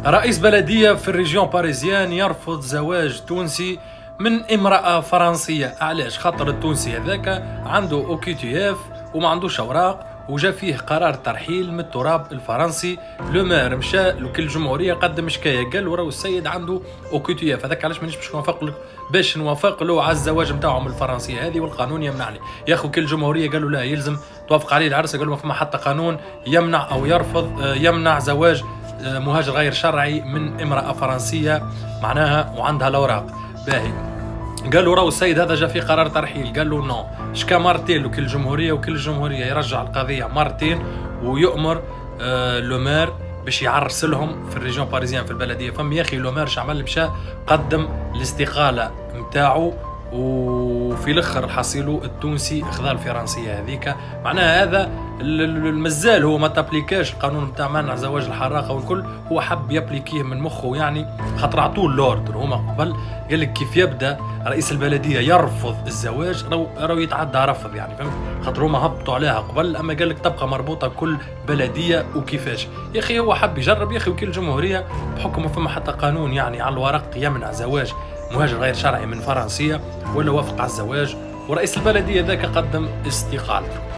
رئيس بلدية في الريجيون باريزيان يرفض زواج تونسي من امرأة فرنسية. علاش؟ خاطر التونسي هذاك عنده اوكي تي اف وما عندوش اوراق، وجا فيه قرار ترحيل من التراب الفرنسي. لو مير مشى لوكيل الجمهوريه قدم شكايه، قال له راهو السيد عنده اوكي اف، هذاك علاش مانيش باش نوافق لك، باش نوافق له على الزواج نتاعو من الفرنسيه هذه، والقانون يمنعني. يا اخو وكيل الجمهوريه قال له لا، يلزم توافق عليه العرس. قال له ما فما حتى قانون يمنع او يرفض يمنع زواج مهاجر غير شرعي من امراه فرنسيه معناها وعندها الاوراق. باهي، قال له راهو السيد هذا جا فيه قرار ترحيل. قال له نو، شكا مرتين وكيل الجمهوريه، وكيل الجمهوريه يرجع القضيه مرتين ويؤمر لو مير باش يعرس لهم في الريجون باريزيان في البلديه. فم يا اخي لو مير شعمل مشى قدم الاستقاله نتاعو، وفي الاخر الحصيلو التونسي خذا الفرنسيه هذيك. معناها هذا المزال هو ما تابليكاش القانون نتاع منع زواج الحراقه والكل، هو حب يابليكيه من مخه يعني، خاطر عطوه الاوردر هما قبل. قال لك كيف يبدا رئيس البلديه يرفض الزواج راهو يتعدى رفض يعني، فهمت؟ خاطر هما هبطوا عليها قبل، اما قال لك تبقى مربوطه كل بلديه وكيفاش. يا اخي هو حب يجرب. يا اخي وكيل الجمهوريه بحكم ما فما حتى قانون يعني على الورق يمنع زواج مهاجر غير شرعي من فرنسيه، ولا وافق على الزواج، ورئيس البلديه ذاك قدم استقالته.